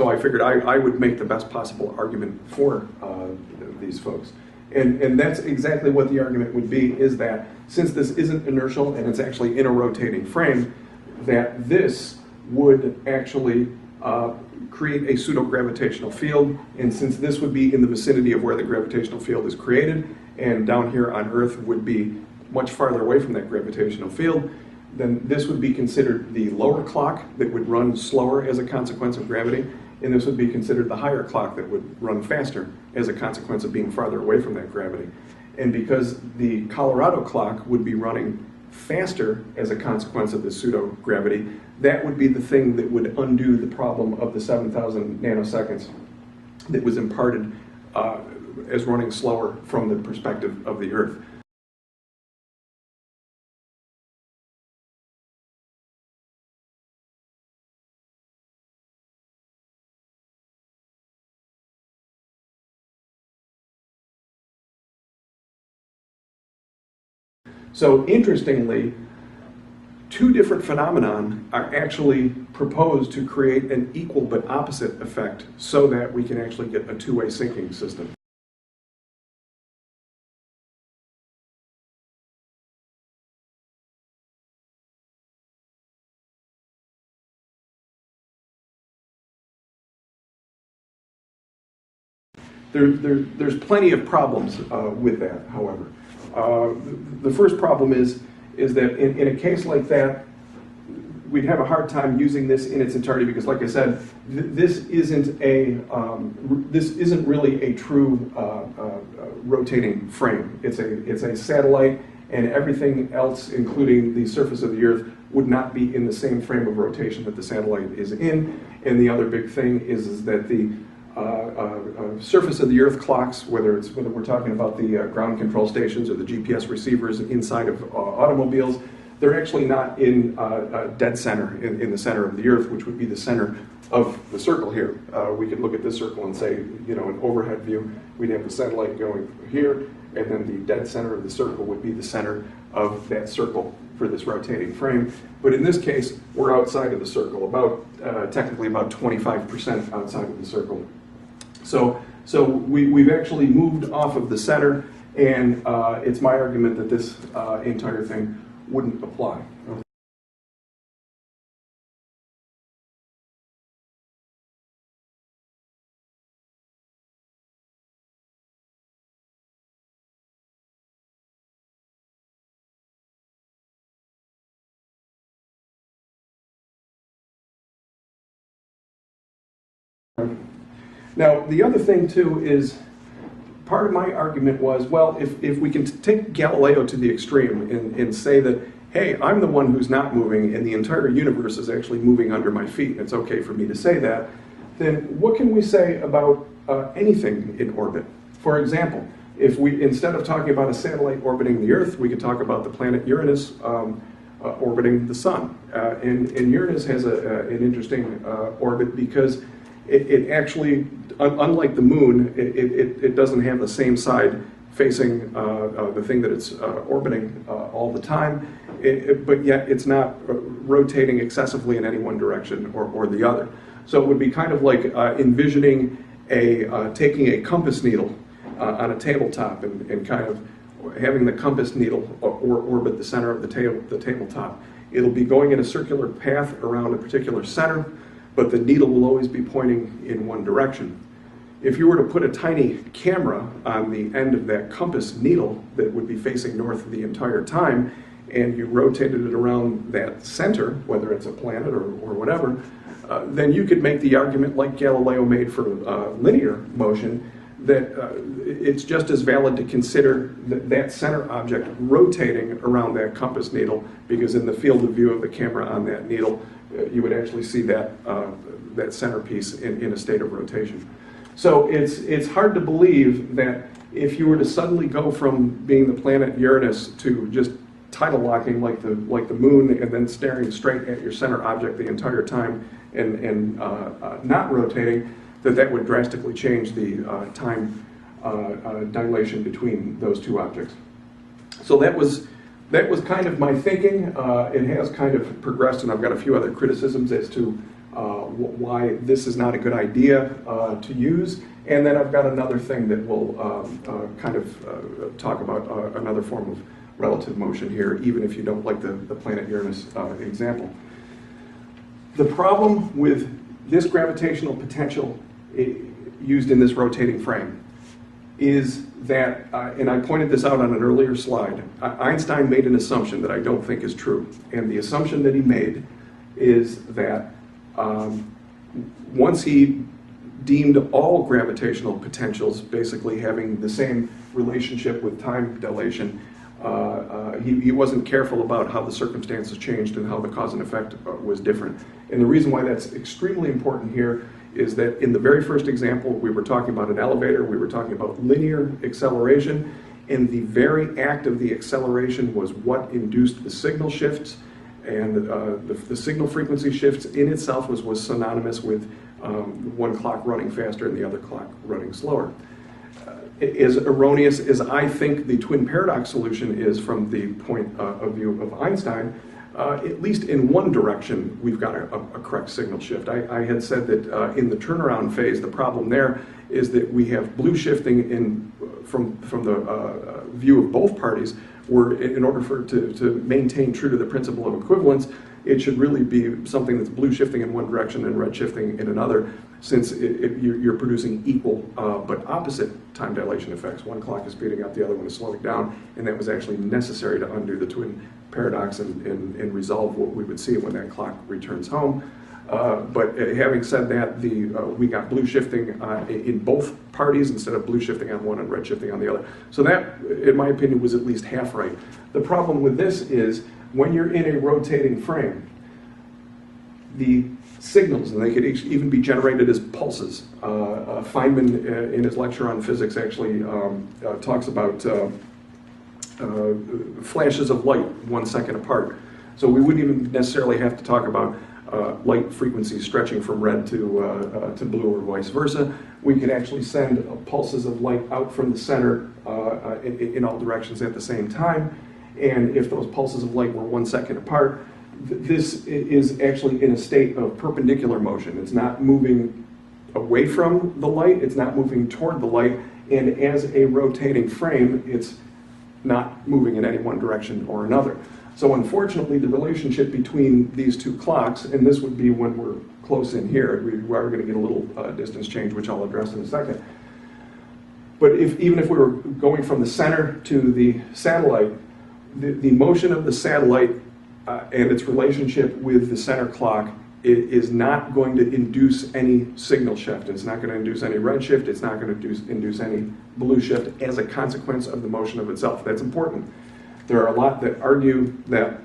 So I figured I would make the best possible argument for these folks. And that's exactly what the argument would be, is that since this isn't inertial and it's actually in a rotating frame, that this would actually create a pseudo-gravitational field. And since this would be in the vicinity of where the gravitational field is created, and down here on Earth would be much farther away from that gravitational field, then this would be considered the lower clock that would run slower as a consequence of gravity, and this would be considered the higher clock that would run faster as a consequence of being farther away from that gravity. And because the Colorado clock would be running faster as a consequence of the pseudo-gravity, that would be the thing that would undo the problem of the 7,000 nanoseconds that was imparted as running slower from the perspective of the Earth. So interestingly, two different phenomenon are actually proposed to create an equal but opposite effect so that we can actually get a two-way syncing system. There's plenty of problems with that, however. The first problem is that in a case like that, we'd have a hard time using this in its entirety because, like I said, this isn't really a true rotating frame. It's a satellite, and everything else, including the surface of the Earth, would not be in the same frame of rotation that the satellite is in. And the other big thing is that the surface of the Earth clocks, whether we're talking about the ground control stations or the GPS receivers inside of automobiles, they're actually not in dead center, in the center of the Earth, which would be the center of the circle here. We could look at this circle and say, you know, an overhead view, we'd have the satellite going here, and then the dead center of the circle would be the center of that circle for this rotating frame. But in this case, we're outside of the circle, technically about 25% outside of the circle. So we've actually moved off of the center, and it's my argument that this entire thing wouldn't apply. Now, the other thing, too, is part of my argument was, well, if we can take Galileo to the extreme and say that, hey, I'm the one who's not moving and the entire universe is actually moving under my feet, and it's okay for me to say that, then what can we say about anything in orbit? For example, if we, instead of talking about a satellite orbiting the Earth, we could talk about the planet Uranus orbiting the Sun. And Uranus has an interesting orbit because it actually, unlike the moon, it doesn't have the same side facing the thing that it's orbiting all the time, but yet it's not rotating excessively in any one direction or the other. So it would be kind of like envisioning taking a compass needle on a tabletop and kind of having the compass needle orbit the center of the tabletop. It'll be going in a circular path around a particular center, but the needle will always be pointing in one direction. If you were to put a tiny camera on the end of that compass needle that would be facing north the entire time, and you rotated it around that center, whether it's a planet or whatever, then you could make the argument like Galileo made for linear motion, that it's just as valid to consider that center object rotating around that compass needle, because in the field of view of the camera on that needle, you would actually see that centerpiece in a state of rotation. So it's hard to believe that if you were to suddenly go from being the planet Uranus to just tidal locking like the moon and then staring straight at your center object the entire time and not rotating, that would drastically change the time dilation between those two objects. So that was kind of my thinking. It has kind of progressed, and I've got a few other criticisms as to why this is not a good idea to use. And then I've got another thing that will talk about another form of relative motion here, even if you don't like the planet Uranus example. The problem with this gravitational potential used in this rotating frame is that, and I pointed this out on an earlier slide, Einstein made an assumption that I don't think is true. And the assumption that he made is that once he deemed all gravitational potentials basically having the same relationship with time dilation, he wasn't careful about how the circumstances changed and how the cause and effect was different. And the reason why that's extremely important here is that in the very first example, we were talking about an elevator, we were talking about linear acceleration, and the very act of the acceleration was what induced the signal shifts, and the signal frequency shifts in itself was synonymous with one clock running faster and the other clock running slower. As erroneous as I think the twin paradox solution is from the point of view of Einstein, at least in one direction, we've got a correct signal shift. I had said that in the turnaround phase, the problem there is that we have blue shifting from the view of both parties, where in order for to maintain true to the principle of equivalence, it should really be something that's blue shifting in one direction and red shifting in another, since you're producing equal but opposite time dilation effects. One clock is speeding up, the other one is slowing down, and that was actually necessary to undo the twin paradox and resolve what we would see when that clock returns home. But having said that, we got blue shifting in both parties instead of blue shifting on one and red shifting on the other. So that, in my opinion, was at least half right. The problem with this is when you're in a rotating frame, the signals, and they could even be generated as pulses. Feynman, in his lecture on physics, actually talks about flashes of light 1 second apart. So we wouldn't even necessarily have to talk about light frequencies stretching from red to blue or vice versa. We could actually send pulses of light out from the center in all directions at the same time. And if those pulses of light were 1 second apart, this is actually in a state of perpendicular motion. It's not moving away from the light, it's not moving toward the light, and as a rotating frame, it's not moving in any one direction or another. So unfortunately, the relationship between these two clocks, and this would be when we're close in here, we are going to get a little distance change, which I'll address in a second. But even if we were going from the center to the satellite, the motion of the satellite and its relationship with the center clock is not going to induce any signal shift. It's not going to induce any red shift. It's not going to induce any blue shift as a consequence of the motion of itself. That's important. There are a lot that argue that,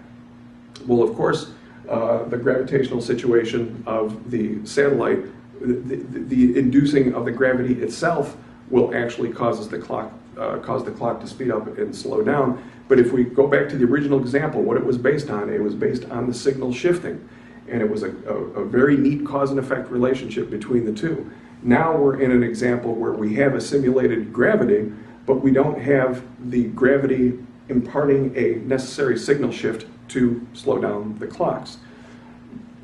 well, of course, the gravitational situation of the satellite, the inducing of the gravity itself will actually cause the clock to speed up and slow down. But if we go back to the original example, what it was based on the signal shifting. And it was a very neat cause and effect relationship between the two. Now we're in an example where we have a simulated gravity, but we don't have the gravity imparting a necessary signal shift to slow down the clocks.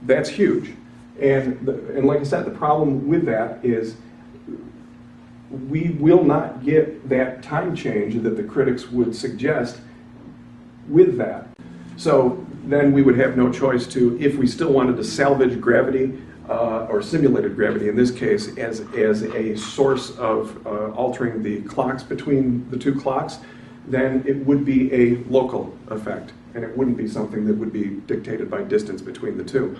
That's huge. And like I said, the problem with that is we will not get that time change that the critics would suggest with that. So then we would have no choice to, if we still wanted to salvage gravity, or simulated gravity in this case, as a source of altering the clocks between the two clocks, then it would be a local effect, and it wouldn't be something that would be dictated by distance between the two.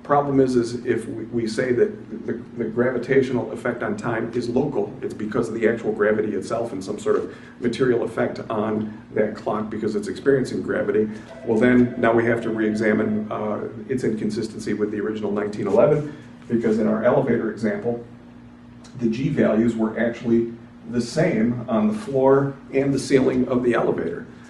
Problem is if we say that the gravitational effect on time is local, it's because of the actual gravity itself and some sort of material effect on that clock because it's experiencing gravity, well then, now we have to re-examine its inconsistency with the original 1911, because in our elevator example, the G values were actually the same on the floor and the ceiling of the elevator.